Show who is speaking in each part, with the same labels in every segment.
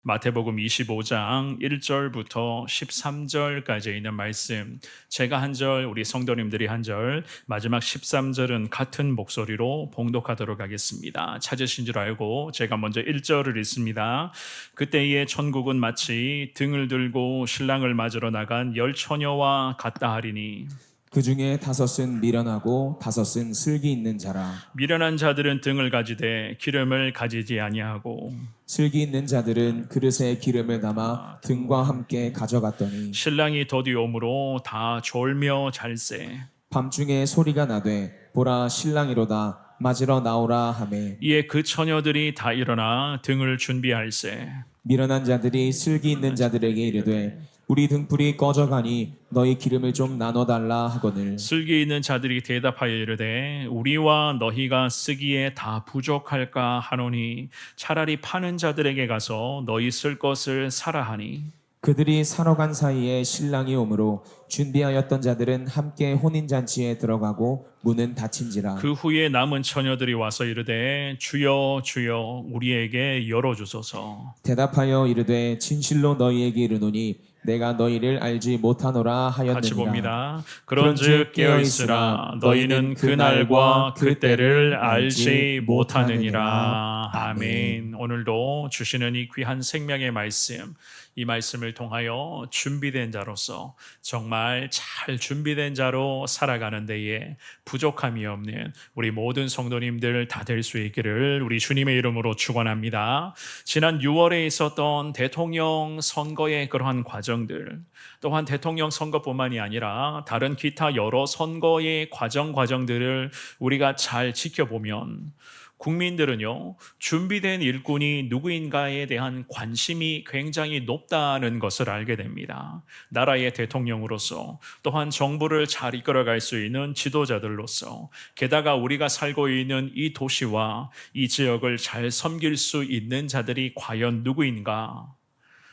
Speaker 1: 마태복음 25장 1절부터 13절까지 있는 말씀, 제가 한 절, 우리 성도님들이 한 절, 마지막 13절은 같은 목소리로 봉독하도록 하겠습니다. 찾으신 줄 알고 제가 먼저 1절을 읽습니다. 그때의 천국은 마치 등을 들고 신랑을 맞으러 나간 열 처녀와 같다 하리니,
Speaker 2: 그 중에 다섯은 미련하고 다섯은 슬기 있는 자라.
Speaker 1: 미련한 자들은 등을 가지되 기름을 가지지 아니하고,
Speaker 2: 슬기 있는 자들은 그릇에 기름을 담아 등과 함께 가져갔더니
Speaker 1: 신랑이 더디 오므로 다 졸며 잘세.
Speaker 2: 밤중에 소리가 나되 보라 신랑이로다 맞으러 나오라 하매
Speaker 1: 이에 그 처녀들이 다 일어나 등을 준비할세.
Speaker 2: 미련한 자들이 슬기 있는 자들에게 이르되 우리 등불이 꺼져가니 너희 기름을 좀 나눠달라 하거늘
Speaker 1: 슬기 있는 자들이 대답하여 이르되 우리와 너희가 쓰기에 다 부족할까 하노니 차라리 파는 자들에게 가서 너희 쓸 것을 사라 하니,
Speaker 2: 그들이 사러 간 사이에 신랑이 오므로 준비하였던 자들은 함께 혼인잔치에 들어가고 문은 닫힌지라.
Speaker 1: 그 후에 남은 처녀들이 와서 이르되 주여 주여 우리에게 열어주소서.
Speaker 2: 대답하여 이르되 진실로 너희에게 이르노니 내가 너희를 알지 못하노라 하였느니라.
Speaker 1: 같이 봅니다. 그런즉 깨어있으라 너희는 그날과 그때를 알지 못하느니라. 아멘. 오늘도 주시는 이 귀한 생명의 말씀, 이 말씀을 통하여 준비된 자로서, 정말 잘 준비된 자로 살아가는 데에 부족함이 없는 우리 모든 성도님들 다 될 수 있기를 우리 주님의 이름으로 축원합니다. 지난 6월에 있었던 대통령 선거의 그러한 과정들, 또한 대통령 선거뿐만이 아니라 다른 기타 여러 선거의 과정들을 우리가 잘 지켜보면 국민들은요, 준비된 일꾼이 누구인가에 대한 관심이 굉장히 높다는 것을 알게 됩니다. 나라의 대통령으로서, 또한 정부를 잘 이끌어갈 수 있는 지도자들로서, 게다가 우리가 살고 있는 이 도시와 이 지역을 잘 섬길 수 있는 자들이 과연 누구인가?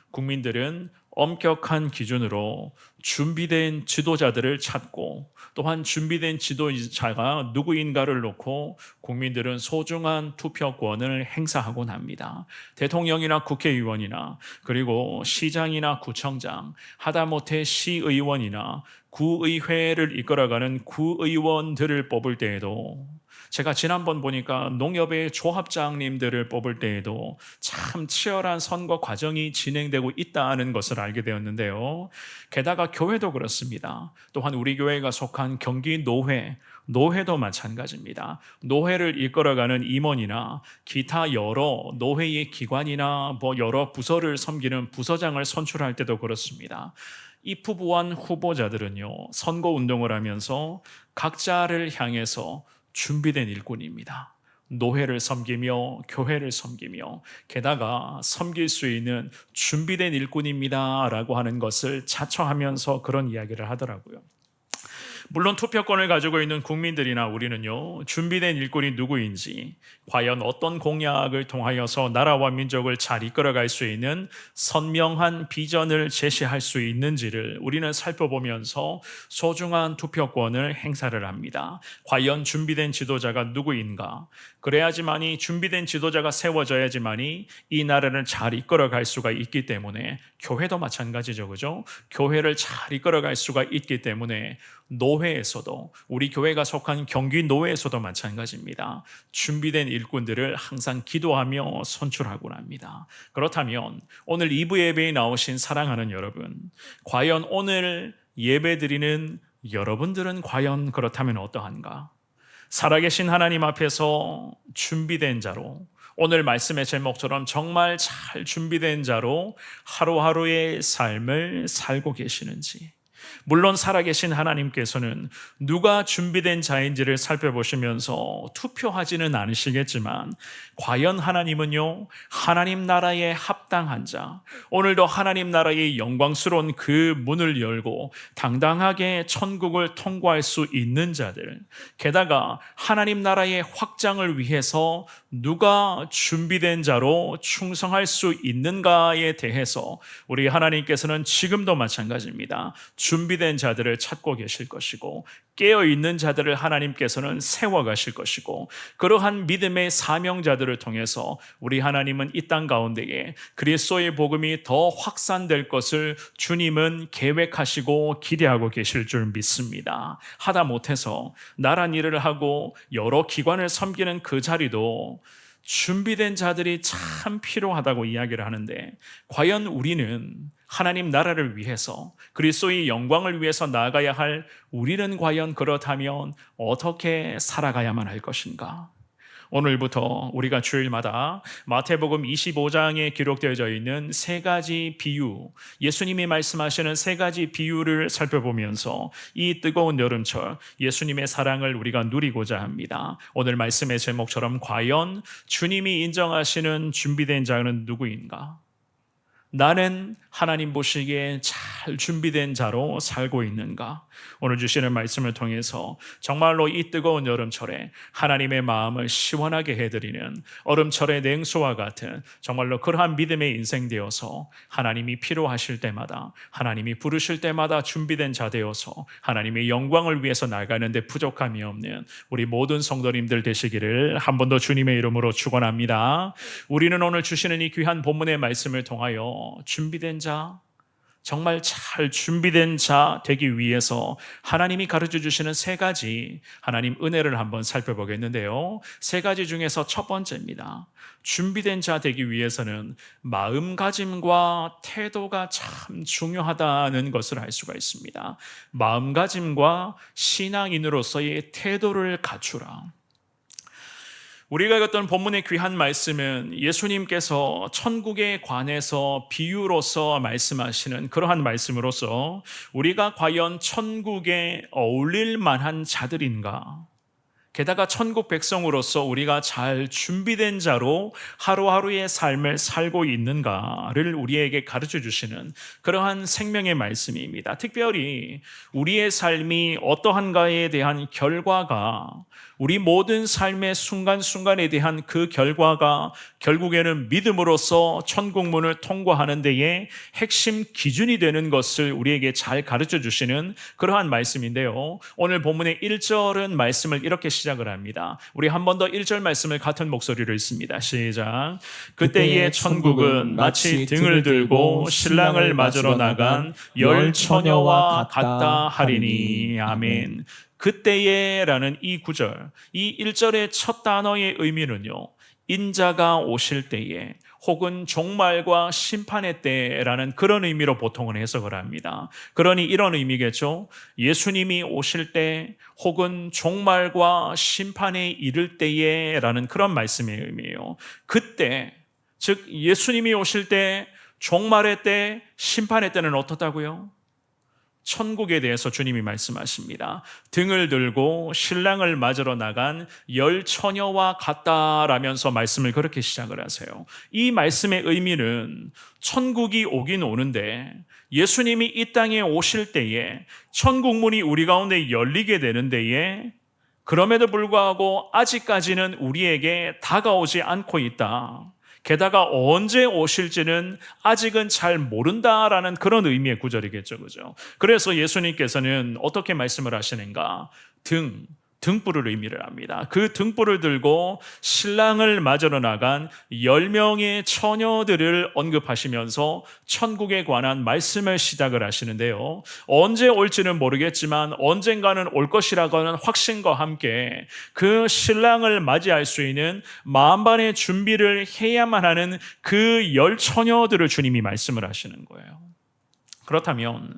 Speaker 1: 국민들은 엄격한 기준으로 준비된 지도자들을 찾고, 또한 준비된 지도자가 누구인가를 놓고 국민들은 소중한 투표권을 행사하곤 합니다. 대통령이나 국회의원이나, 그리고 시장이나 구청장, 하다못해 시의원이나 구의회를 이끌어가는 구의원들을 뽑을 때에도, 제가 지난번 보니까 농협의 조합장님들을 뽑을 때에도 참 치열한 선거 과정이 진행되고 있다는 것을 알게 되었는데요. 게다가 교회도 그렇습니다. 또한 우리 교회가 속한 경기 노회도 마찬가지입니다. 노회를 이끌어가는 임원이나 기타 여러 노회의 기관이나 여러 부서를 섬기는 부서장을 선출할 때도 그렇습니다. 이 부부한 후보자들은요, 선거운동을 하면서 각자를 향해서 준비된 일꾼입니다. 노회를 섬기며 교회를 섬기며 게다가 섬길 수 있는 준비된 일꾼입니다 라고 하는 것을 자처하면서 그런 이야기를 하더라고요. 물론 투표권을 가지고 있는 국민들이나 우리는요, 준비된 일꾼이 누구인지, 과연 어떤 공약을 통하여서 나라와 민족을 잘 이끌어갈 수 있는 선명한 비전을 제시할 수 있는지를 우리는 살펴보면서 소중한 투표권을 행사를 합니다. 과연 준비된 지도자가 누구인가? 그래야지만이, 준비된 지도자가 세워져야지만이 이 나라를 잘 이끌어갈 수가 있기 때문에, 교회도 마찬가지죠, 그죠? 교회를 잘 이끌어갈 수가 있기 때문에 노회에서도, 우리 교회가 속한 경기 노회에서도 마찬가지입니다. 준비된 일꾼들을 항상 기도하며 선출하곤 합니다. 그렇다면 오늘 2부 예배에 나오신 사랑하는 여러분, 과연 오늘 예배드리는 여러분들은 과연 그렇다면 어떠한가? 살아계신 하나님 앞에서 준비된 자로, 오늘 말씀의 제목처럼 정말 잘 준비된 자로 하루하루의 삶을 살고 계시는지, 물론 살아계신 하나님께서는 누가 준비된 자인지를 살펴보시면서 투표하지는 않으시겠지만, 과연 하나님은요, 하나님 나라에 합당한 자, 오늘도 하나님 나라의 영광스러운 그 문을 열고 당당하게 천국을 통과할 수 있는 자들, 게다가 하나님 나라의 확장을 위해서 누가 준비된 자로 충성할 수 있는가에 대해서 우리 하나님께서는 지금도 마찬가지입니다. 준비된 자들을 찾고 계실 것이고 깨어있는 자들을 하나님께서는 세워가실 것이고 그러한 믿음의 사명자들을 통해서 우리 하나님은 이 땅 가운데에 그리스도의 복음이 더 확산될 것을 주님은 계획하시고 기대하고 계실 줄 믿습니다. 하다 못해서 나란 일을 하고 여러 기관을 섬기는 그 자리도 준비된 자들이 참 필요하다고 이야기를 하는데 과연 우리는 하나님 나라를 위해서 그리스도의 영광을 위해서 나아가야 할 우리는 과연 그렇다면 어떻게 살아가야만 할 것인가? 오늘부터 우리가 주일마다 마태복음 25장에 기록되어져 있는 세 가지 비유, 예수님이 말씀하시는 세 가지 비유를 살펴보면서 이 뜨거운 여름철 예수님의 사랑을 우리가 누리고자 합니다. 오늘 말씀의 제목처럼 과연 주님이 인정하시는 준비된 자는 누구인가? 나는 하나님 보시기에 잘 준비된 자로 살고 있는가? 오늘 주시는 말씀을 통해서 정말로 이 뜨거운 여름철에 하나님의 마음을 시원하게 해드리는 얼음철의 냉수와 같은 정말로 그러한 믿음의 인생 되어서 하나님이 필요하실 때마다 하나님이 부르실 때마다 준비된 자 되어서 하나님의 영광을 위해서 나가는 데 부족함이 없는 우리 모든 성도님들 되시기를 한 번 더 주님의 이름으로 축원합니다. 우리는 오늘 주시는 이 귀한 본문의 말씀을 통하여 준비된 자, 정말 잘 준비된 자 되기 위해서 하나님이 가르쳐 주시는 세 가지 하나님 은혜를 한번 살펴보겠는데요. 세 가지 중에서 첫 번째입니다. 준비된 자 되기 위해서는 마음가짐과 태도가 참 중요하다는 것을 알 수가 있습니다. 마음가짐과 신앙인으로서의 태도를 갖추라. 우리가 읽었던 본문의 귀한 말씀은 예수님께서 천국에 관해서 비유로서 말씀하시는 그러한 말씀으로서 우리가 과연 천국에 어울릴 만한 자들인가? 게다가 천국 백성으로서 우리가 잘 준비된 자로 하루하루의 삶을 살고 있는가를 우리에게 가르쳐 주시는 그러한 생명의 말씀입니다. 특별히 우리의 삶이 어떠한가에 대한 결과가 우리 모든 삶의 순간순간에 대한 그 결과가 결국에는 믿음으로써 천국문을 통과하는 데에 핵심 기준이 되는 것을 우리에게 잘 가르쳐 주시는 그러한 말씀인데요. 오늘 본문의 1절은 말씀을 이렇게 시작을 합니다. 우리 한 번 더 1절 말씀을 같은 목소리로 읽습니다. 시작. 그때의 천국은 마치 등을 들고 신랑을 맞으러 나간 열 처녀와 같다 하리니. 아멘. 그때에라는 이 구절, 이 1절의 첫 단어의 의미는요, 인자가 오실 때에 혹은 종말과 심판의 때라는 그런 의미로 보통은 해석을 합니다. 그러니 이런 의미겠죠. 예수님이 오실 때 혹은 종말과 심판에 이를 때에라는 그런 말씀의 의미예요. 그때, 즉 예수님이 오실 때, 종말의 때, 심판의 때는 어떻다고요? 천국에 대해서 주님이 말씀하십니다. 등을 들고 신랑을 맞으러 나간 열 처녀와 같다라면서 말씀을 그렇게 시작을 하세요. 이 말씀의 의미는 천국이 오긴 오는데 예수님이 이 땅에 오실 때에 천국문이 우리 가운데 열리게 되는 데에 그럼에도 불구하고 아직까지는 우리에게 다가오지 않고 있다. 게다가 언제 오실지는 아직은 잘 모른다라는 그런 의미의 구절이겠죠. 그죠? 그래서 예수님께서는 어떻게 말씀을 하시는가? 등불을 의미를 합니다. 그 등불을 들고 신랑을 맞으러 나간 10명의 처녀들을 언급하시면서 천국에 관한 말씀을 시작을 하시는데요. 언제 올지는 모르겠지만 언젠가는 올 것이라고 하는 확신과 함께 그 신랑을 맞이할 수 있는 만반의 준비를 해야만 하는 그 10처녀들을 주님이 말씀을 하시는 거예요. 그렇다면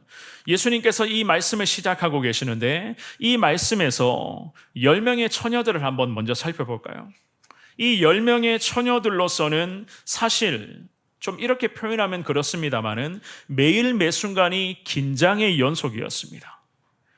Speaker 1: 예수님께서 이 말씀을 시작하고 계시는데 이 말씀에서 10명의 처녀들을 한번 먼저 살펴볼까요? 이 10명의 처녀들로서는 사실 좀 이렇게 표현하면 그렇습니다만은 매일 매순간이 긴장의 연속이었습니다.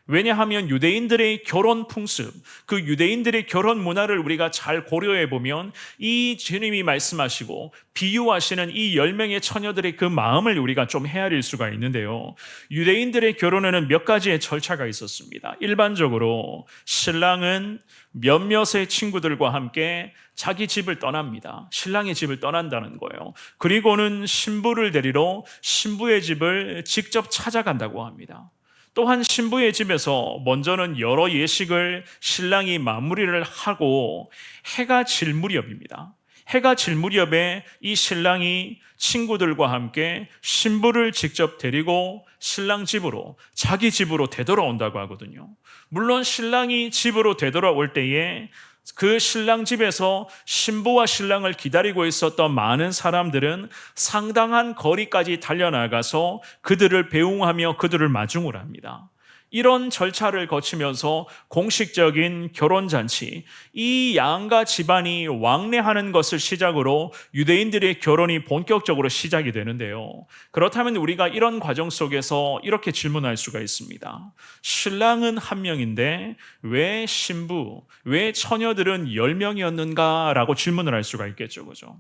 Speaker 1: 왜냐하면 유대인들의 결혼 풍습, 그 유대인들의 결혼 문화를 우리가 잘 고려해 보면 이 주님이 말씀하시고 비유하시는 이 10명의 처녀들의 그 마음을 우리가 좀 헤아릴 수가 있는데요. 유대인들의 결혼에는 몇 가지의 절차가 있었습니다. 일반적으로 신랑은 몇몇의 친구들과 함께 자기 집을 떠납니다. 신랑의 집을 떠난다는 거예요. 그리고는 신부를 데리러 신부의 집을 직접 찾아간다고 합니다. 또한 신부의 집에서 먼저는 여러 예식을 신랑이 마무리를 하고 해가 질 무렵입니다. 해가 질 무렵에 이 신랑이 친구들과 함께 신부를 직접 데리고 신랑 집으로, 자기 집으로 되돌아온다고 하거든요. 물론 신랑이 집으로 되돌아올 때에 그 신랑 집에서 신부와 신랑을 기다리고 있었던 많은 사람들은 상당한 거리까지 달려나가서 그들을 배웅하며 그들을 마중을 합니다. 이런 절차를 거치면서 공식적인 결혼잔치, 이 양가 집안이 왕래하는 것을 시작으로 유대인들의 결혼이 본격적으로 시작이 되는데요. 그렇다면 우리가 이런 과정 속에서 이렇게 질문할 수가 있습니다. 신랑은 한 명인데 왜 신부, 왜 처녀들은 10명이었는가? 라고 질문을 할 수가 있겠죠. 그죠?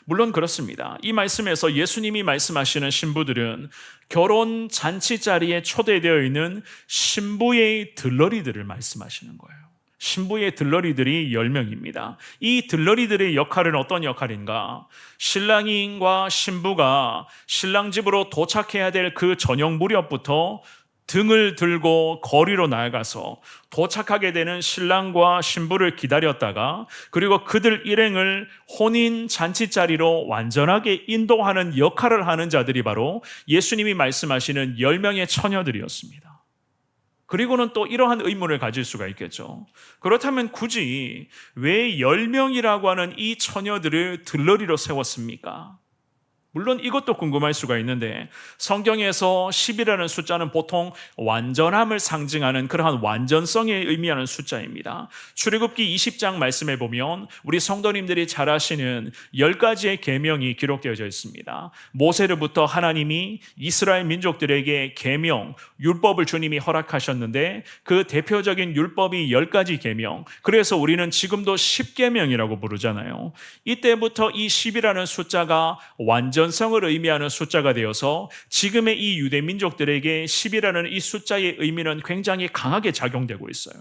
Speaker 1: 물론 그렇습니다. 이 말씀에서 예수님이 말씀하시는 신부들은 결혼 잔치 자리에 초대되어 있는 신부의 들러리들을 말씀하시는 거예요. 신부의 들러리들이 10명입니다. 이 들러리들의 역할은 어떤 역할인가? 신랑과 신부가 신랑 집으로 도착해야 될 그 저녁 무렵부터 등을 들고 거리로 나아가서 도착하게 되는 신랑과 신부를 기다렸다가 그리고 그들 일행을 혼인 잔치 자리로 완전하게 인도하는 역할을 하는 자들이 바로 예수님이 말씀하시는 10명의 처녀들이었습니다. 그리고는 또 이러한 의문을 가질 수가 있겠죠. 그렇다면 굳이 왜 10명이라고 하는 이 처녀들을 들러리로 세웠습니까? 물론 이것도 궁금할 수가 있는데 성경에서 10이라는 숫자는 보통 완전함을 상징하는 그러한 완전성에 의미하는 숫자입니다. 출애굽기 20장 말씀에 보면 우리 성도님들이 잘 아시는 10가지의 계명이 기록되어져 있습니다. 모세로부터 하나님이 이스라엘 민족들에게 계명, 율법을 주님이 허락하셨는데 그 대표적인 율법이 10가지 계명, 그래서 우리는 지금도 10계명이라고 부르잖아요. 이때부터 이 10이라는 숫자가 완전성을 의미하는 숫자가 되어서 지금의 이 유대 민족들에게 10이라는 이 숫자의 의미는 굉장히 강하게 작용되고 있어요.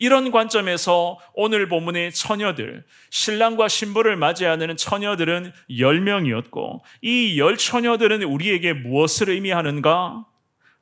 Speaker 1: 이런 관점에서 오늘 본문의 처녀들, 신랑과 신부를 맞이하는 처녀들은 10명이었고 이 10처녀들은 우리에게 무엇을 의미하는가?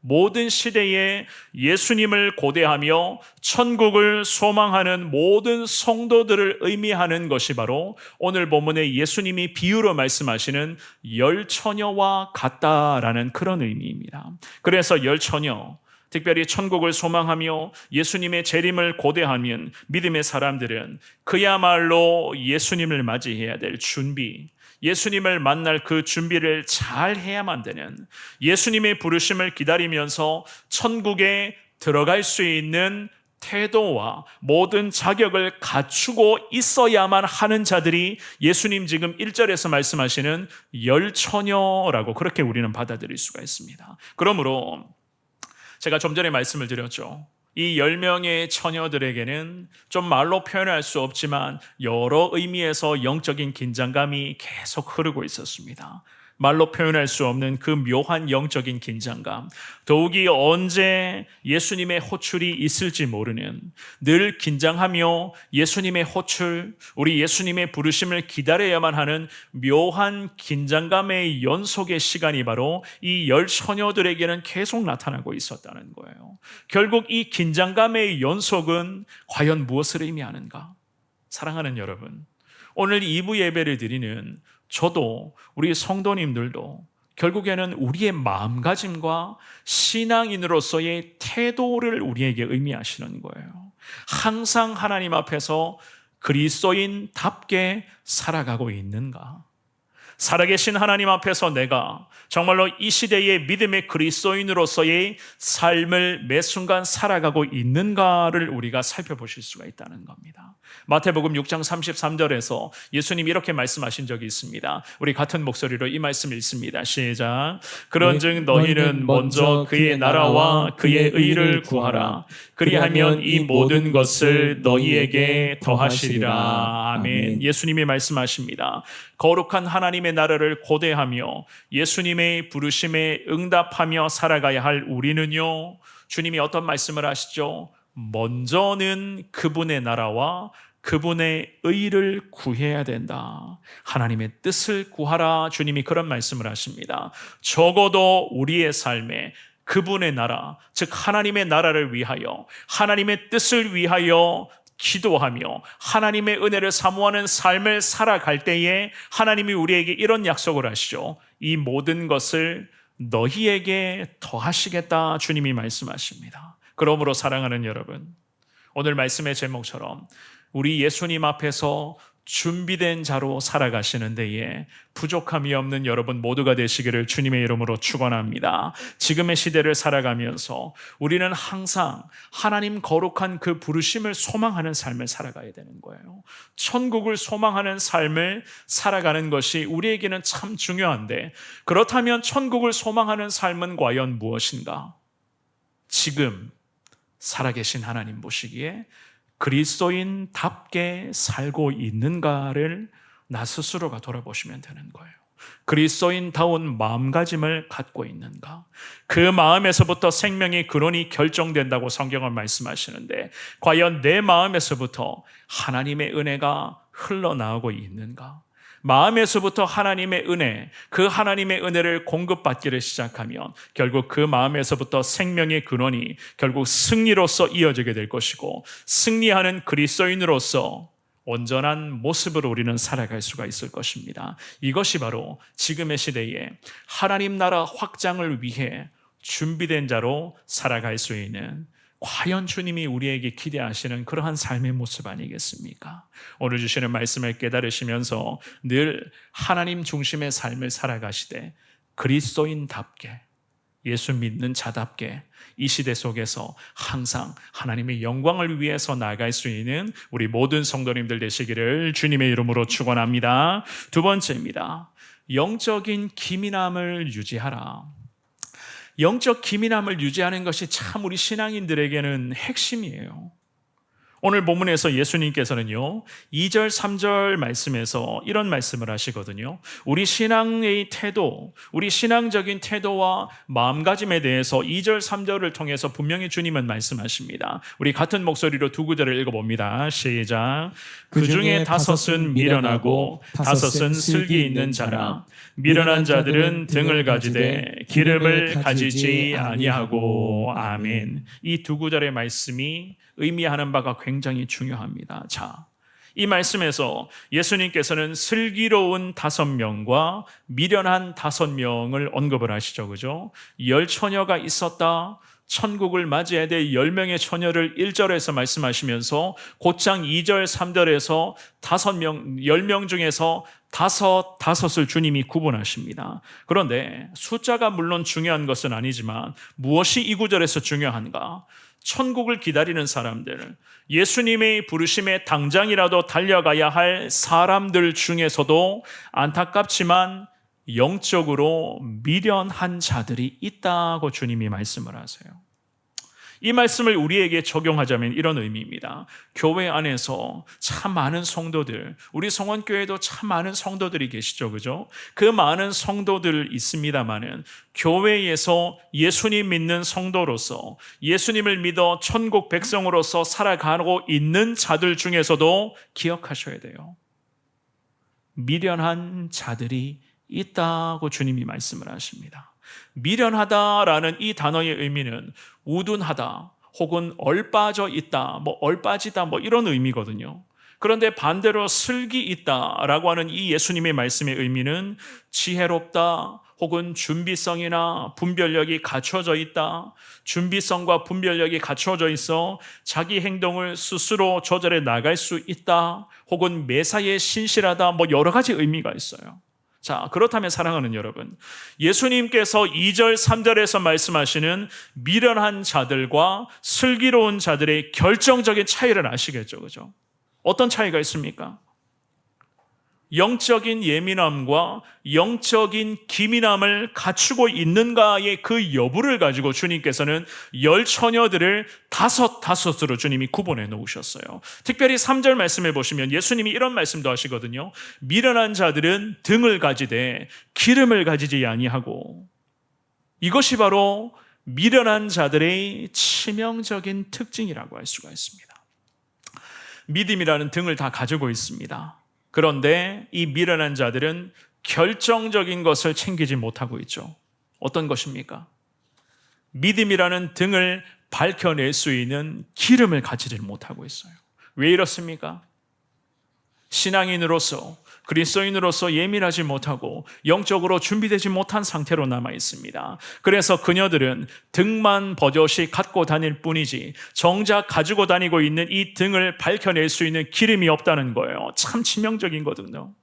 Speaker 1: 모든 시대에 예수님을 고대하며 천국을 소망하는 모든 성도들을 의미하는 것이 바로 오늘 본문에 예수님이 비유로 말씀하시는 10처녀와 같다라는 그런 의미입니다. 그래서 10처녀, 특별히 천국을 소망하며 예수님의 재림을 고대하면 믿음의 사람들은 그야말로 예수님을 맞이해야 될 준비, 예수님을 만날 그 준비를 잘 해야만 되는, 예수님의 부르심을 기다리면서 천국에 들어갈 수 있는 태도와 모든 자격을 갖추고 있어야만 하는 자들이 예수님 지금 1절에서 말씀하시는 10처녀라고 그렇게 우리는 받아들일 수가 있습니다. 그러므로 제가 좀 전에 말씀을 드렸죠. 이 10명의 처녀들에게는 좀 말로 표현할 수 없지만 여러 의미에서 영적인 긴장감이 계속 흐르고 있었습니다. 말로 표현할 수 없는 그 묘한 영적인 긴장감, 더욱이 언제 예수님의 호출이 있을지 모르는, 늘 긴장하며 예수님의 호출, 우리 예수님의 부르심을 기다려야만 하는 묘한 긴장감의 연속의 시간이 바로 이 10처녀들에게는 계속 나타나고 있었다는 거예요. 결국 이 긴장감의 연속은 과연 무엇을 의미하는가? 사랑하는 여러분, 오늘 2부 예배를 드리는 저도 우리 성도님들도 결국에는 우리의 마음가짐과 신앙인으로서의 태도를 우리에게 의미하시는 거예요. 항상 하나님 앞에서 그리스도인답게 살아가고 있는가? 살아계신 하나님 앞에서 내가 정말로 이 시대의 믿음의 그리스도인으로서의 삶을 매 순간 살아가고 있는가를 우리가 살펴보실 수가 있다는 겁니다. 마태복음 6장 33절에서 예수님이 이렇게 말씀하신 적이 있습니다. 우리 같은 목소리로 이 말씀 읽습니다. 시작. 그런즉 너희는 먼저 그의 나라와 그의 의를 구하라. 그리하면 이 모든 것을 너희에게 더하시리라. 아멘. 예수님이 말씀하십니다. 거룩한 하나님의 나라를 고대하며 예수님의 부르심에 응답하며 살아가야 할 우리는요, 주님이 어떤 말씀을 하시죠? 먼저는 그분의 나라와 그분의 의를 구해야 된다. 하나님의 뜻을 구하라. 주님이 그런 말씀을 하십니다. 적어도 우리의 삶에 그분의 나라, 즉 하나님의 나라를 위하여 하나님의 뜻을 위하여 기도하며 하나님의 은혜를 사모하는 삶을 살아갈 때에 하나님이 우리에게 이런 약속을 하시죠. 이 모든 것을 너희에게 더하시겠다 주님이 말씀하십니다. 그러므로 사랑하는 여러분, 오늘 말씀의 제목처럼 우리 예수님 앞에서 준비된 자로 살아가시는 데에 부족함이 없는 여러분 모두가 되시기를 주님의 이름으로 축원합니다. 지금의 시대를 살아가면서 우리는 항상 하나님 거룩한 그 부르심을 소망하는 삶을 살아가야 되는 거예요. 천국을 소망하는 삶을 살아가는 것이 우리에게는 참 중요한데, 그렇다면 천국을 소망하는 삶은 과연 무엇인가? 지금 살아계신 하나님 보시기에 그리스도인답게 살고 있는가를 나 스스로가 돌아보시면 되는 거예요. 그리스도인다운 마음가짐을 갖고 있는가? 그 마음에서부터 생명의 근원이 결정된다고 성경은 말씀하시는데, 과연 내 마음에서부터 하나님의 은혜가 흘러나오고 있는가? 마음에서부터 하나님의 은혜, 그 하나님의 은혜를 공급받기를 시작하면 결국 그 마음에서부터 생명의 근원이 결국 승리로서 이어지게 될 것이고, 승리하는 그리스도인으로서 온전한 모습으로 우리는 살아갈 수가 있을 것입니다. 이것이 바로 지금의 시대에 하나님 나라 확장을 위해 준비된 자로 살아갈 수 있는, 과연 주님이 우리에게 기대하시는 그러한 삶의 모습 아니겠습니까? 오늘 주시는 말씀을 깨달으시면서 늘 하나님 중심의 삶을 살아가시되 그리스도인답게, 예수 믿는 자답게 이 시대 속에서 항상 하나님의 영광을 위해서 나아갈 수 있는 우리 모든 성도님들 되시기를 주님의 이름으로 축원합니다. 두 번째입니다. 영적인 기민함을 유지하라. 영적 기민함을 유지하는 것이 참 우리 신앙인들에게는 핵심이에요. 오늘 본문에서 예수님께서는요, 2절 3절 말씀에서 이런 말씀을 하시거든요. 우리 신앙의 태도, 우리 신앙적인 태도와 마음가짐에 대해서 2절 3절을 통해서 분명히 주님은 말씀하십니다. 우리 같은 목소리로 두 구절을 읽어봅니다. 시작. 그 중에 다섯은 미련하고 다섯은 슬기 있는 자라. 미련한 자들은 등을 가지되 기름을 가지지 아니하고. 아멘. 이 두 구절의 말씀이 의미하는 바가 굉장히 중요합니다. 자, 이 말씀에서 예수님께서는 슬기로운 5명과 미련한 5명을 언급을 하시죠. 그죠? 10처녀가 있었다. 천국을 맞이해야 될 10명의 처녀를 1절에서 말씀하시면서 곧장 2절 3절에서 10명 중에서 다섯을 주님이 구분하십니다. 그런데 숫자가 물론 중요한 것은 아니지만 무엇이 이 구절에서 중요한가? 천국을 기다리는 사람들, 예수님의 부르심에 당장이라도 달려가야 할 사람들 중에서도 안타깝지만 영적으로 미련한 자들이 있다고 주님이 말씀을 하세요. 이 말씀을 우리에게 적용하자면 이런 의미입니다. 교회 안에서 참 많은 성도들, 우리 성원교회도 참 많은 성도들이 계시죠, 그죠? 그 많은 성도들 있습니다만은 교회에서 예수님 믿는 성도로서 예수님을 믿어 천국 백성으로서 살아가고 있는 자들 중에서도 기억하셔야 돼요. 미련한 자들이 있다고 주님이 말씀을 하십니다. 미련하다라는 이 단어의 의미는 우둔하다 혹은 얼빠져 있다, 얼빠지다 이런 의미거든요. 그런데 반대로 슬기 있다라고 하는 이 예수님의 말씀의 의미는 지혜롭다 혹은 준비성이나 분별력이 갖춰져 있다, 준비성과 분별력이 갖춰져 있어 자기 행동을 스스로 조절해 나갈 수 있다, 혹은 매사에 신실하다, 여러 가지 의미가 있어요. 자, 그렇다면 사랑하는 여러분, 예수님께서 2절 3절에서 말씀하시는 미련한 자들과 슬기로운 자들의 결정적인 차이를 아시겠죠, 그죠? 어떤 차이가 있습니까? 영적인 예민함과 영적인 기민함을 갖추고 있는가의 그 여부를 가지고 주님께서는 10처녀들을 다섯으로 주님이 구분해 놓으셨어요. 특별히 3절 말씀해 보시면 예수님이 이런 말씀도 하시거든요. 미련한 자들은 등을 가지되 기름을 가지지 아니하고. 이것이 바로 미련한 자들의 치명적인 특징이라고 할 수가 있습니다. 믿음이라는 등을 다 가지고 있습니다. 그런데 이 미련한 자들은 결정적인 것을 챙기지 못하고 있죠. 어떤 것입니까? 믿음이라는 등을 밝혀낼 수 있는 기름을 가지를 못하고 있어요. 왜 이렇습니까? 신앙인으로서, 그리스도인으로서 예민하지 못하고 영적으로 준비되지 못한 상태로 남아 있습니다. 그래서 그녀들은 등만 버젓이 갖고 다닐 뿐이지 정작 가지고 다니고 있는 이 등을 밝혀낼 수 있는 기름이 없다는 거예요. 참 치명적인 거거든요.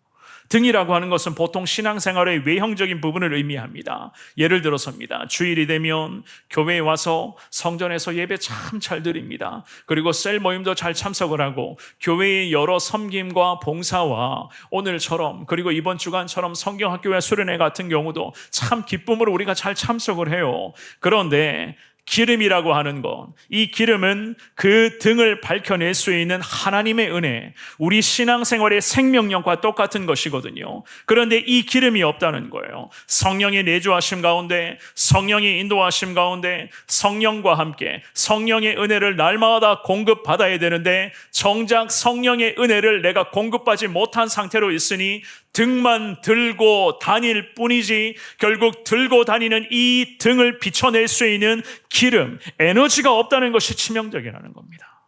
Speaker 1: 등이라고 하는 것은 보통 신앙생활의 외형적인 부분을 의미합니다. 예를 들어서입니다. 주일이 되면 교회에 와서 성전에서 예배 참 잘 드립니다. 그리고 셀 모임도 잘 참석을 하고 교회의 여러 섬김과 봉사와 오늘처럼 그리고 이번 주간처럼 성경학교와 수련회 같은 경우도 참 기쁨으로 우리가 잘 참석을 해요. 그런데 기름이라고 하는 것, 이 기름은 그 등을 밝혀낼 수 있는 하나님의 은혜, 우리 신앙생활의 생명력과 똑같은 것이거든요. 그런데 이 기름이 없다는 거예요. 성령의 내주하심 가운데, 성령의 인도하심 가운데 성령과 함께 성령의 은혜를 날마다 공급받아야 되는데 정작 성령의 은혜를 내가 공급받지 못한 상태로 있으니 등만 들고 다닐 뿐이지 결국 들고 다니는 이 등을 비춰낼 수 있는 기름, 에너지가 없다는 것이 치명적이라는 겁니다.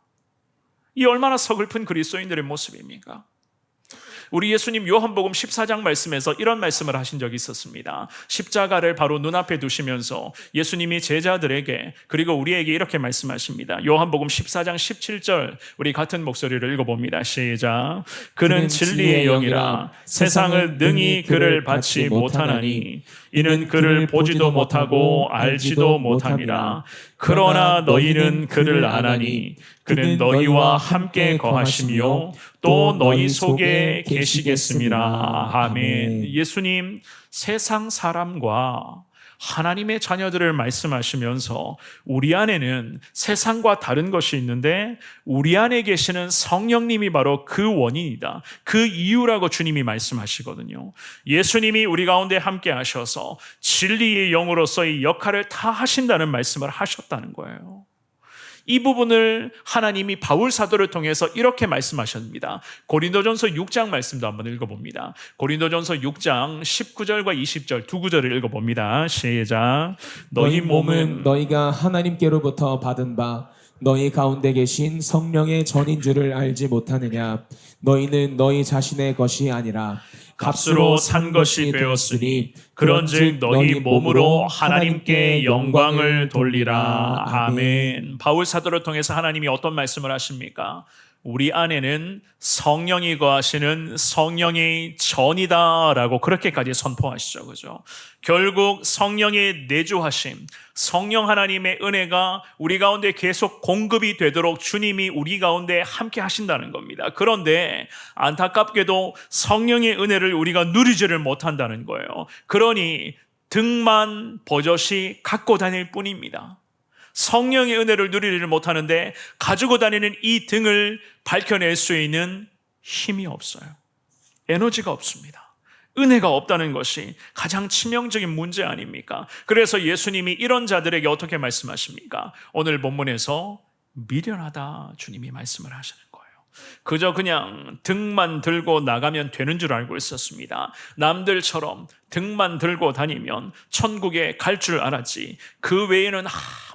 Speaker 1: 이 얼마나 서글픈 그리스도인들의 모습입니까? 우리 예수님 요한복음 14장 말씀에서 이런 말씀을 하신 적이 있었습니다. 십자가를 바로 눈앞에 두시면서 예수님이 제자들에게 그리고 우리에게 이렇게 말씀하십니다. 요한복음 14장 17절 우리 같은 목소리를 읽어봅니다. 시작. 그는 진리의 영이라 세상은 능히 그를 받지 못하나니 이는 그를 보지도 못하고 알지도 못함이라. 그러나 너희는 그를 아나니 그는 너희와 함께 거하시며 또 너희 속에 계시겠습니다. 아멘. 예수님 세상 사람과 하나님의 자녀들을 말씀하시면서 우리 안에는 세상과 다른 것이 있는데 우리 안에 계시는 성령님이 바로 그 원인이다. 그 이유라고 주님이 말씀하시거든요. 예수님이 우리 가운데 함께 하셔서 진리의 영으로서의 역할을 다 하신다는 말씀을 하셨다는 거예요. 이 부분을 하나님이 바울 사도를 통해서 이렇게 말씀하셨습니다. 고린도전서 6장 말씀도 한번 읽어봅니다. 고린도전서 6장 19절과 20절 두 구절을 읽어봅니다. 시작.
Speaker 2: 너희 몸은 너희가 하나님께로부터 받은 바 너희 가운데 계신 성령의 전인 줄을 알지 못하느냐. 너희는 너희 자신의 것이 아니라
Speaker 1: 값으로 산 것이 되었으니 그런즉 너희 몸으로 하나님께 영광을 돌리라. 아멘. 바울 사도를 통해서 하나님이 어떤 말씀을 하십니까? 우리 안에는 성령이 거하시는 성령의 전이다라고 그렇게까지 선포하시죠. 그죠? 결국 성령의 내주하심, 성령 하나님의 은혜가 우리 가운데 계속 공급이 되도록 주님이 우리 가운데 함께 하신다는 겁니다. 그런데 안타깝게도 성령의 은혜를 우리가 누리지를 못한다는 거예요. 그러니 등만 버젓이 갖고 다닐 뿐입니다. 성령의 은혜를 누리지를 못하는데 가지고 다니는 이 등을 밝혀낼 수 있는 힘이 없어요. 에너지가 없습니다. 은혜가 없다는 것이 가장 치명적인 문제 아닙니까? 그래서 예수님이 이런 자들에게 어떻게 말씀하십니까? 오늘 본문에서 미련하다 주님이 말씀을 하시는 거예요. 그저 그냥 등만 들고 나가면 되는 줄 알고 있었습니다. 남들처럼 등만 들고 다니면 천국에 갈 줄 알았지 그 외에는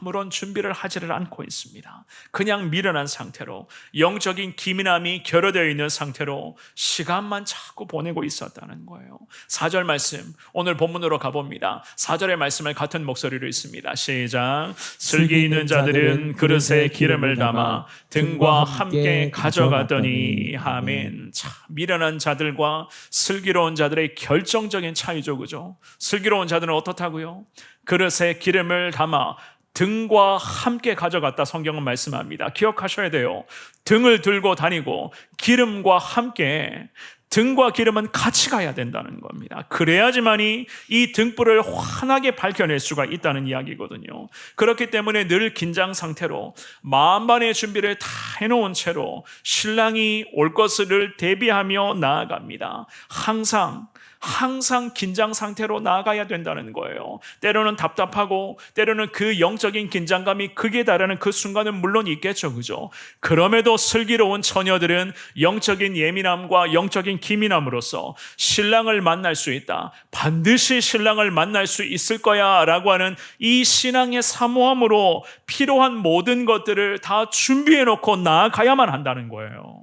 Speaker 1: 아무런 준비를 하지를 않고 있습니다. 그냥 미련한 상태로 영적인 기민함이 결여되어 있는 상태로 시간만 자꾸 보내고 있었다는 거예요. 4절 말씀 오늘 본문으로 가봅니다. 4절의 말씀을 같은 목소리로 읽습니다. 시작. 슬기 있는 자들은 그릇에 기름을 담아 등과 함께 가져갔더니 아멘. 참 미련한 자들과 슬기로운 자들의 결정적인 차이죠. 그죠? 슬기로운 자들은 어떻다고요? 그릇에 기름을 담아 등과 함께 가져갔다 성경은 말씀합니다. 기억하셔야 돼요. 등을 들고 다니고 기름과 함께 등과 기름은 같이 가야 된다는 겁니다. 그래야지만이 이 등불을 환하게 밝혀낼 수가 있다는 이야기거든요. 그렇기 때문에 늘 긴장 상태로 만반의 준비를 다 해놓은 채로 신랑이 올 것을 대비하며 나아갑니다. 항상 항상 긴장 상태로 나아가야 된다는 거예요. 때로는 답답하고 때로는 그 영적인 긴장감이 극에 달하는 그 순간은 물론 있겠죠. 그죠? 그럼에도 슬기로운 처녀들은 영적인 예민함과 영적인 기민함으로써 신랑을 만날 수 있다. 반드시 신랑을 만날 수 있을 거야 라고 하는 이 신앙의 사모함으로 필요한 모든 것들을 다 준비해 놓고 나아가야만 한다는 거예요.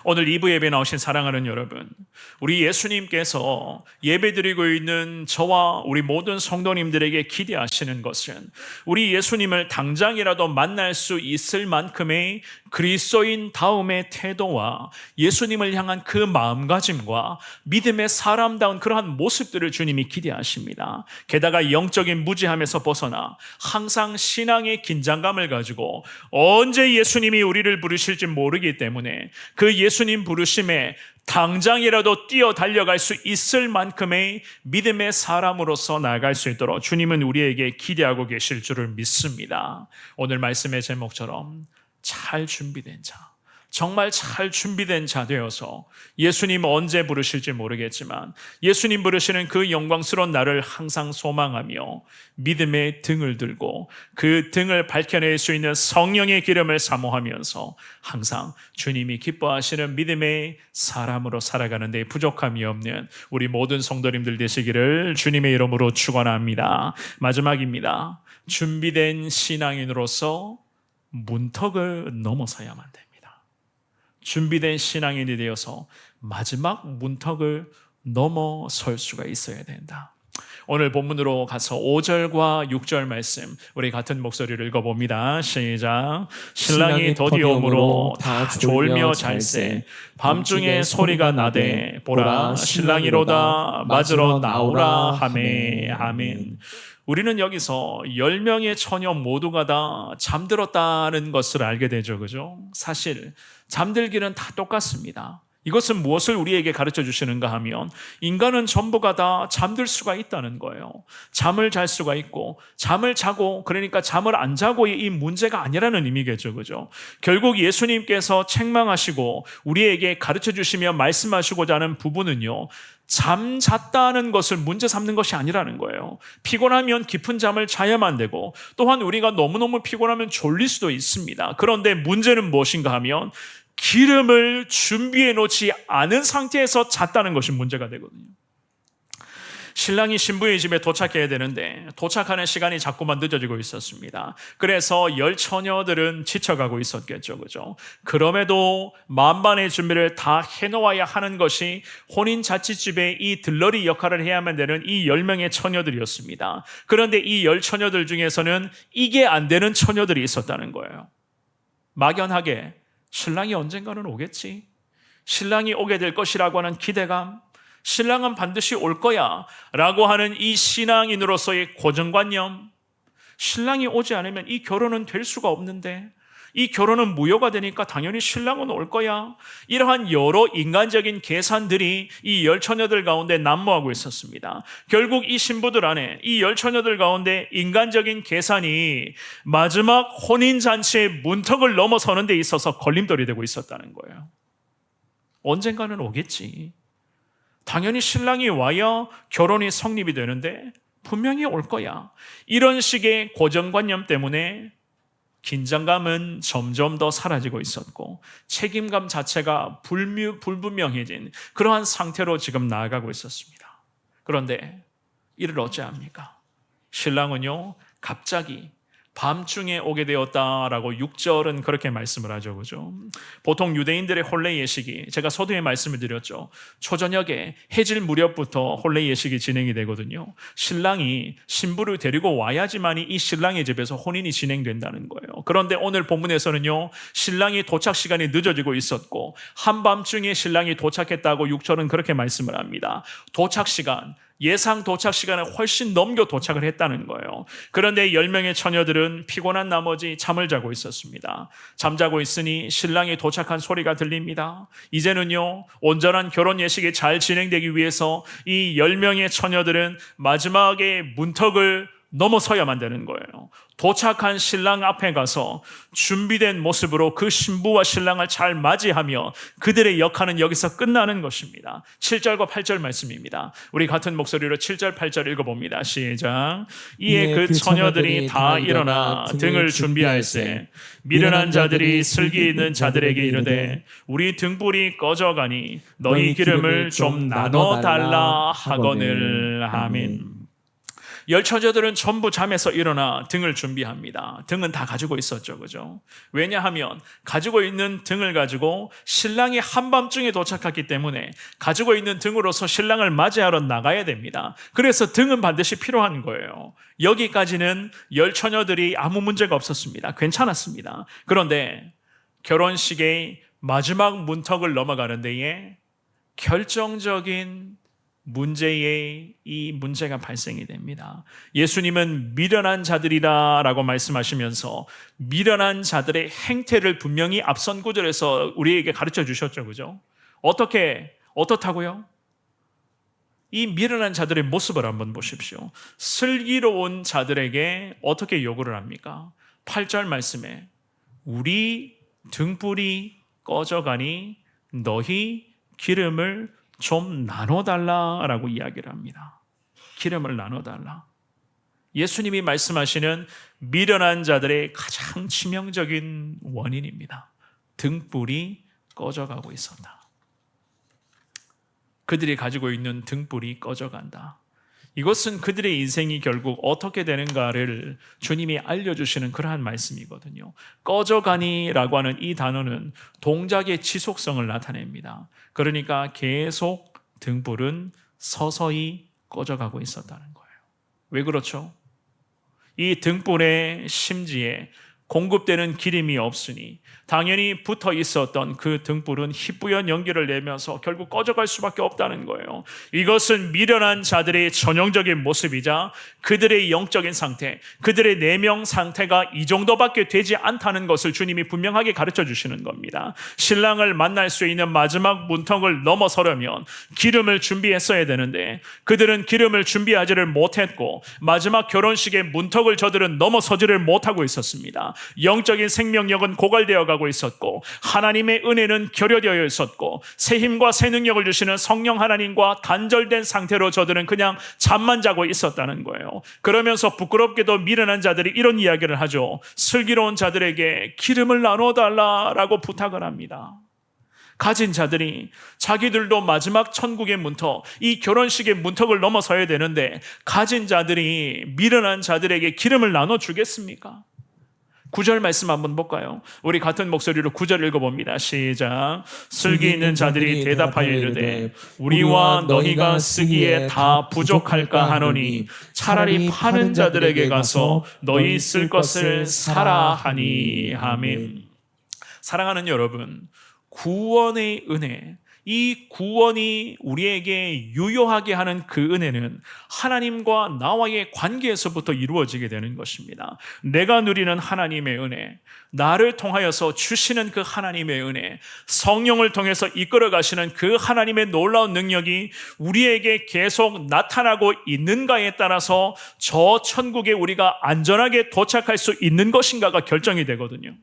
Speaker 1: 오늘 2부 예배 나오신 사랑하는 여러분, 우리 예수님께서 예배드리고 있는 저와 우리 모든 성도님들에게 기대하시는 것은 우리 예수님을 당장이라도 만날 수 있을 만큼의 그리스도인 다움의 태도와 예수님을 향한 그 마음가짐과 믿음의 사람다운 그러한 모습들을 주님이 기대하십니다. 게다가 영적인 무지함에서 벗어나 항상 신앙의 긴장감을 가지고 언제 예수님이 우리를 부르실지 모르기 때문에 그 예수님 부르심에 당장이라도 뛰어 달려갈 수 있을 만큼의 믿음의 사람으로서 나아갈 수 있도록 주님은 우리에게 기대하고 계실 줄을 믿습니다. 오늘 말씀의 제목처럼 잘 준비된 자, 정말 잘 준비된 자 되어서 예수님 언제 부르실지 모르겠지만 예수님 부르시는 그 영광스러운 날을 항상 소망하며 믿음의 등을 들고 그 등을 밝혀낼 수 있는 성령의 기름을 사모하면서 항상 주님이 기뻐하시는 믿음의 사람으로 살아가는 데 부족함이 없는 우리 모든 성도님들 되시기를 주님의 이름으로 축원합니다. 마지막입니다. 준비된 신앙인으로서 문턱을 넘어서야만 됩니다. 준비된 신앙인이 되어서 마지막 문턱을 넘어설 수가 있어야 된다. 오늘 본문으로 가서 5절과 6절 말씀 우리 같은 목소리를 읽어봅니다. 시작. 신랑이 더디 오므로 다 졸며 잘세 밤중에 소리가 나되 보라 신랑이로다 맞으러 나오라 하매. 아멘. 우리는 여기서 10명의 처녀 모두가 다 잠들었다는 것을 알게 되죠. 그죠? 사실 잠들기는 다 똑같습니다. 이것은 무엇을 우리에게 가르쳐 주시는가 하면 인간은 전부가 다 잠들 수가 있다는 거예요. 잠을 잘 수가 있고 잠을 자고 그러니까 잠을 안 자고의 이 문제가 아니라는 의미겠죠. 그죠? 결국 예수님께서 책망하시고 우리에게 가르쳐 주시며 말씀하시고자 하는 부분은요. 잠 잤다는 것을 문제 삼는 것이 아니라는 거예요. 피곤하면 깊은 잠을 자야만 되고 또한 우리가 너무너무 피곤하면 졸릴 수도 있습니다. 그런데 문제는 무엇인가 하면 기름을 준비해 놓지 않은 상태에서 잤다는 것이 문제가 되거든요. 신랑이 신부의 집에 도착해야 되는데 도착하는 시간이 자꾸만 늦어지고 있었습니다. 그래서 열 처녀들은 지쳐가고 있었겠죠. 그죠? 그럼에도 만반의 준비를 다 해놓아야 하는 것이 혼인자치집의 이 들러리 역할을 해야만 되는 이 10명의 처녀들이었습니다. 그런데 이 10처녀들 중에서는 이게 안 되는 처녀들이 있었다는 거예요. 막연하게 신랑이 언젠가는 오겠지. 신랑이 오게 될 것이라고 하는 기대감, 신랑은 반드시 올 거야 라고 하는 이 신앙인으로서의 고정관념, 신랑이 오지 않으면 이 결혼은 될 수가 없는데 이 결혼은 무효가 되니까 당연히 신랑은 올 거야. 이러한 여러 인간적인 계산들이 이 열 처녀들 가운데 난무하고 있었습니다. 결국 이 신부들 안에 이 열 처녀들 가운데 인간적인 계산이 마지막 혼인잔치의 문턱을 넘어서는 데 있어서 걸림돌이 되고 있었다는 거예요. 언젠가는 오겠지. 당연히 신랑이 와야 결혼이 성립이 되는데 분명히 올 거야. 이런 식의 고정관념 때문에 긴장감은 점점 더 사라지고 있었고 책임감 자체가 불분명해진 그러한 상태로 지금 나아가고 있었습니다. 그런데 이를 어찌합니까? 신랑은요 갑자기 밤중에 오게 되었다라고 6절은 그렇게 말씀을 하죠. 그죠? 보통 유대인들의 혼례 예식이 제가 서두에 말씀을 드렸죠. 초저녁에 해질 무렵부터 혼례 예식이 진행이 되거든요. 신랑이 신부를 데리고 와야지만이 이 신랑의 집에서 혼인이 진행된다는 거예요. 그런데 오늘 본문에서는요. 신랑이 도착 시간이 늦어지고 있었고 한밤중에 신랑이 도착했다고 6절은 그렇게 말씀을 합니다. 도착 시간 예상 도착 시간을 훨씬 넘겨 도착을 했다는 거예요. 그런데 10명의 처녀들은 피곤한 나머지 잠을 자고 있었습니다. 잠자고 있으니 신랑이 도착한 소리가 들립니다. 이제는요 온전한 결혼 예식이 잘 진행되기 위해서 이 10명의 처녀들은 마지막에 문턱을 넘어서야만 되는 거예요. 도착한 신랑 앞에 가서 준비된 모습으로 그 신부와 신랑을 잘 맞이하며 그들의 역할은 여기서 끝나는 것입니다. 7절과 8절 말씀입니다. 우리 같은 목소리로 7절, 8절 읽어봅니다. 시작. 이에 그 처녀들이 다 일어나 등을 준비할세 미련한 자들이 슬기 있는 자들에게 이르되 우리 등불이 꺼져가니 너희 기름을 좀 나눠달라 하거늘. 아멘. 열 처녀들은 전부 잠에서 일어나 등을 준비합니다. 등은 다 가지고 있었죠, 그죠? 왜냐하면 가지고 있는 등을 가지고 신랑이 한밤중에 도착했기 때문에 가지고 있는 등으로서 신랑을 맞이하러 나가야 됩니다. 그래서 등은 반드시 필요한 거예요. 여기까지는 열 처녀들이 아무 문제가 없었습니다. 괜찮았습니다. 그런데 결혼식의 마지막 문턱을 넘어가는 데에 결정적인 이 문제가 발생이 됩니다. 예수님은 미련한 자들이다라고 말씀하시면서 미련한 자들의 행태를 분명히 앞선 구절에서 우리에게 가르쳐 주셨죠, 그죠? 어떻다고요? 이 미련한 자들의 모습을 한번 보십시오. 슬기로운 자들에게 어떻게 요구를 합니까? 8절 말씀에 우리 등불이 꺼져가니 너희 기름을 좀 나눠달라라고 이야기를 합니다. 기름을 나눠달라. 예수님이 말씀하시는 미련한 자들의 가장 치명적인 원인입니다. 등불이 꺼져가고 있었다. 그들이 가지고 있는 등불이 꺼져간다. 이것은 그들의 인생이 결국 어떻게 되는가를 주님이 알려주시는 그러한 말씀이거든요. 꺼져가니라고 하는 이 단어는 동작의 지속성을 나타냅니다. 그러니까 계속 등불은 서서히 꺼져가고 있었다는 거예요. 왜 그렇죠? 이 등불의 심지에 공급되는 기름이 없으니 당연히 붙어 있었던 그 등불은 희뿌연 연기를 내면서 결국 꺼져갈 수밖에 없다는 거예요. 이것은 미련한 자들의 전형적인 모습이자 그들의 영적인 상태, 그들의 내면 상태가 이 정도밖에 되지 않다는 것을 주님이 분명하게 가르쳐 주시는 겁니다. 신랑을 만날 수 있는 마지막 문턱을 넘어서려면 기름을 준비했어야 되는데 그들은 기름을 준비하지를 못했고 마지막 결혼식의 문턱을 저들은 넘어서지를 못하고 있었습니다. 영적인 생명력은 고갈되어 가고 있었고 하나님의 은혜는 결여되어 있었고 새 힘과 새 능력을 주시는 성령 하나님과 단절된 상태로 저들은 그냥 잠만 자고 있었다는 거예요. 그러면서 부끄럽게도 미련한 자들이 이런 이야기를 하죠. 슬기로운 자들에게 기름을 나눠달라라고 부탁을 합니다. 가진 자들이 자기들도 마지막 천국의 문턱, 이 결혼식의 문턱을 넘어서야 되는데 가진 자들이 미련한 자들에게 기름을 나눠주겠습니까? 9절 말씀 한번 볼까요? 우리 같은 목소리로 9절 읽어봅니다. 시작. 슬기 있는 자들이 대답하여 이르되 우리와 너희가 쓰기에 다 부족할까 하노니 차라리 파는 자들에게 가서 너희 쓸 것을 사라 하니. 아멘. 사랑하는 여러분, 구원의 은혜, 이 구원이 우리에게 유효하게 하는 그 은혜는 하나님과 나와의 관계에서부터 이루어지게 되는 것입니다. 내가 누리는 하나님의 은혜, 나를 통하여서 주시는 그 하나님의 은혜, 성령을 통해서 이끌어 가시는 그 하나님의 놀라운 능력이 우리에게 계속 나타나고 있는가에 따라서 저 천국에 우리가 안전하게 도착할 수 있는 것인가가 결정이 되거든요.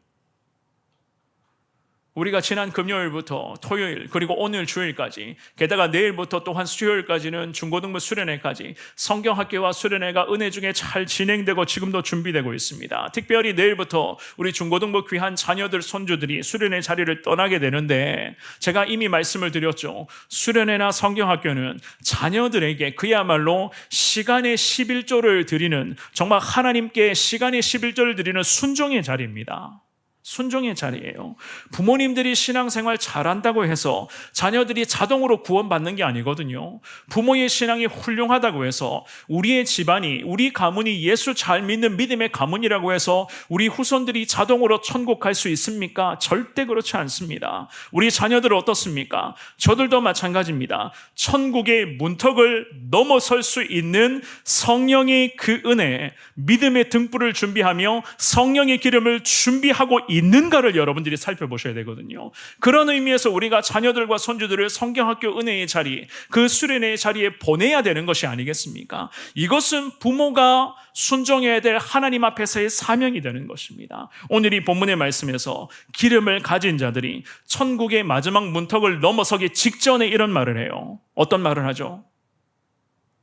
Speaker 1: 우리가 지난 금요일부터 토요일 그리고 오늘 주일까지 게다가 내일부터 또한 수요일까지는 중고등부 수련회까지 성경학교와 수련회가 은혜 중에 잘 진행되고 지금도 준비되고 있습니다. 특별히 내일부터 우리 중고등부 귀한 자녀들 손주들이 수련회 자리를 떠나게 되는데 제가 이미 말씀을 드렸죠. 수련회나 성경학교는 자녀들에게 그야말로 시간의 11조를 드리는 정말 하나님께 시간의 11조를 드리는 순종의 자리입니다. 순종의 자리예요. 부모님들이 신앙생활 잘한다고 해서 자녀들이 자동으로 구원받는 게 아니거든요. 부모의 신앙이 훌륭하다고 해서 우리의 집안이, 우리 가문이 예수 잘 믿는 믿음의 가문이라고 해서 우리 후손들이 자동으로 천국 갈 수 있습니까? 절대 그렇지 않습니다. 우리 자녀들 어떻습니까? 저들도 마찬가지입니다. 천국의 문턱을 넘어설 수 있는 성령의 그 은혜, 믿음의 등불을 준비하며 성령의 기름을 준비하고 있는가를 여러분들이 살펴보셔야 되거든요. 그런 의미에서 우리가 자녀들과 손주들을 성경학교 은혜의 자리, 그 수련회의 자리에 보내야 되는 것이 아니겠습니까? 이것은 부모가 순종해야 될 하나님 앞에서의 사명이 되는 것입니다. 오늘 이 본문의 말씀에서 기름을 가진 자들이 천국의 마지막 문턱을 넘어서기 직전에 이런 말을 해요. 어떤 말을 하죠?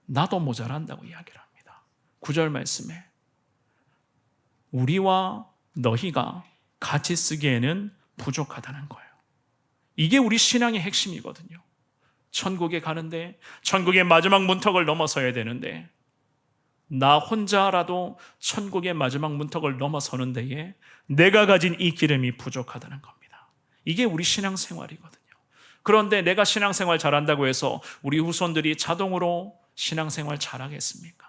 Speaker 1: 나도 모자란다고 이야기를 합니다. 9절 말씀에 우리와 너희가 같이 쓰기에는 부족하다는 거예요. 이게 우리 신앙의 핵심이거든요. 천국에 가는데, 천국의 마지막 문턱을 넘어서야 되는데, 나 혼자라도 천국의 마지막 문턱을 넘어서는 데에 내가 가진 이 기름이 부족하다는 겁니다. 이게 우리 신앙생활이거든요. 그런데 내가 신앙생활 잘한다고 해서 우리 후손들이 자동으로 신앙생활 잘하겠습니까?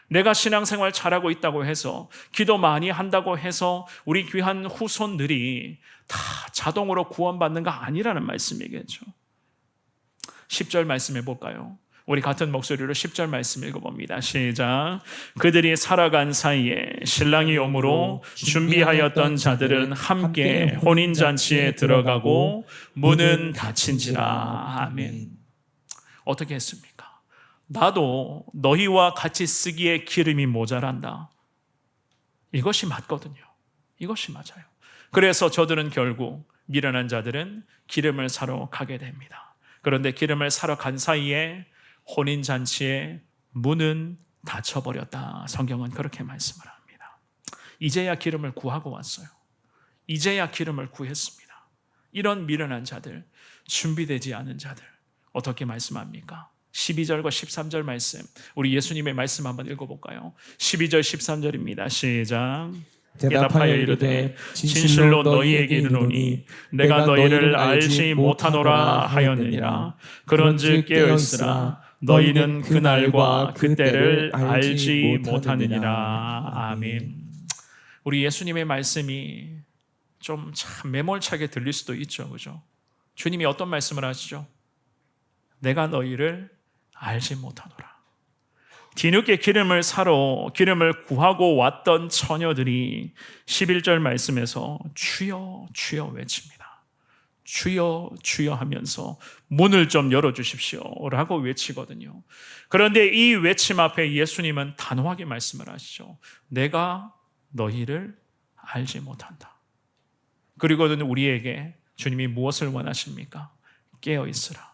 Speaker 1: 내가 신앙생활 잘하고 있다고 해서, 기도 많이 한다고 해서 우리 귀한 후손들이 다 자동으로 구원받는 거 아니라는 말씀이겠죠. 10절 말씀해 볼까요? 우리 같은 목소리로 10절 말씀 읽어봅니다. 시작. 그들이 살아간 사이에 신랑이 오므로 준비하였던 자들은 함께 혼인잔치에 들어가고 문은 닫힌지라. 아멘. 어떻게 했습니까? 나도 너희와 같이 쓰기에 기름이 모자란다. 이것이 맞거든요. 이것이 맞아요. 그래서 저들은 결국 미련한 자들은 기름을 사러 가게 됩니다. 그런데 기름을 사러 간 사이에 혼인잔치의 문은 닫혀버렸다. 성경은 그렇게 말씀을 합니다. 이제야 기름을 구하고 왔어요. 이제야 기름을 구했습니다. 이런 미련한 자들, 준비되지 않은 자들, 어떻게 말씀합니까? 12절과 13절 말씀, 우리 예수님의 말씀 한번 읽어볼까요? 12절 13절입니다. 시작. 대답하여 이르되 진실로 너희에게 이르노니 내가 너희를 알지 못하노라 하였느니라. 그런즉 깨어있으라. 너희는 그날과 그때를 알지 못하느니라. 아멘. 우리 예수님의 말씀이 좀 참 매몰차게 들릴 수도 있죠, 그죠? 주님이 어떤 말씀을 하시죠? 내가 너희를 알지 못하노라. 뒤늦게 기름을 사러 기름을 구하고 왔던 처녀들이 11절 말씀에서 주여 주여 외칩니다. 주여 주여 하면서 문을 좀 열어주십시오 라고 외치거든요. 그런데 이 외침 앞에 예수님은 단호하게 말씀을 하시죠. 내가 너희를 알지 못한다. 그리고는 우리에게 주님이 무엇을 원하십니까? 깨어 있으라.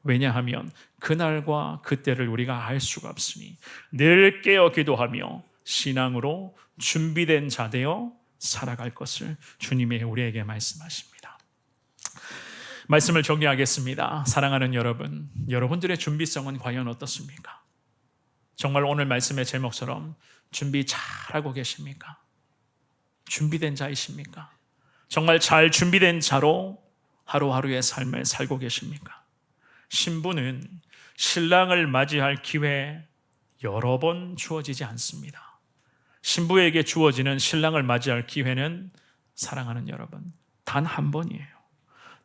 Speaker 1: 왜냐하면 그날과 그때를 우리가 알 수가 없으니 늘 깨어 기도하며 신앙으로 준비된 자 되어 살아갈 것을 주님이 우리에게 말씀하십니다. 말씀을 정리하겠습니다. 사랑하는 여러분, 여러분들의 준비성은 과연 어떻습니까? 정말 오늘 말씀의 제목처럼 준비 잘하고 계십니까? 준비된 자이십니까? 정말 잘 준비된 자로 하루하루의 삶을 살고 계십니까? 신부는 신랑을 맞이할 기회 여러 번 주어지지 않습니다. 신부에게 주어지는 신랑을 맞이할 기회는 사랑하는 여러분, 단 한 번이에요.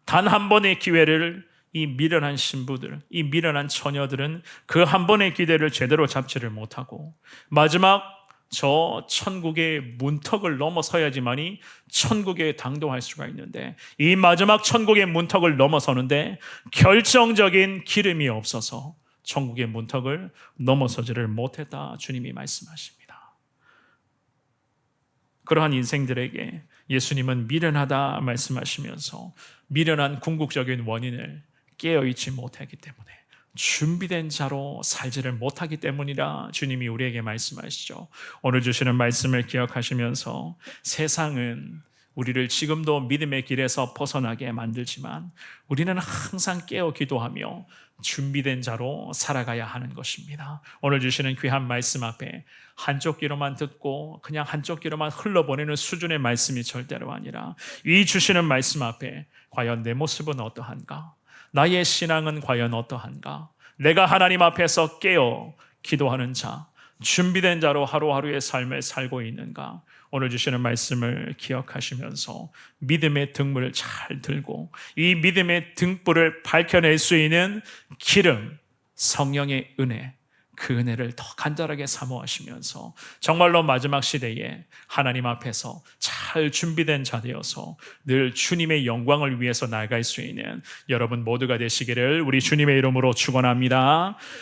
Speaker 1: 단 한 번의 기회를 이 미련한 신부들, 이 미련한 처녀들은 그 한 번의 기회를 제대로 잡지를 못하고 마지막 저 천국의 문턱을 넘어서야지만이 천국에 당도할 수가 있는데 이 마지막 천국의 문턱을 넘어서는데 결정적인 기름이 없어서 천국의 문턱을 넘어서지를 못했다. 주님이 말씀하십니다. 그러한 인생들에게 예수님은 미련하다 말씀하시면서 미련한 궁극적인 원인을 깨어있지 못하기 때문에 준비된 자로 살지를 못하기 때문이라 주님이 우리에게 말씀하시죠. 오늘 주시는 말씀을 기억하시면서 세상은 우리를 지금도 믿음의 길에서 벗어나게 만들지만 우리는 항상 깨어 기도하며 준비된 자로 살아가야 하는 것입니다. 오늘 주시는 귀한 말씀 앞에 한쪽 귀로만 듣고 그냥 한쪽 귀로만 흘러보내는 수준의 말씀이 절대로 아니라 이 주시는 말씀 앞에 과연 내 모습은 어떠한가? 나의 신앙은 과연 어떠한가? 내가 하나님 앞에서 깨어 기도하는 자, 준비된 자로 하루하루의 삶을 살고 있는가? 오늘 주시는 말씀을 기억하시면서 믿음의 등불을 잘 들고 이 믿음의 등불을 밝혀낼 수 있는 기름, 성령의 은혜, 그 은혜를 더 간절하게 사모하시면서 정말로 마지막 시대에 하나님 앞에서 잘 준비된 자 되어서 늘 주님의 영광을 위해서 나아갈 수 있는 여러분 모두가 되시기를 우리 주님의 이름으로 축원합니다.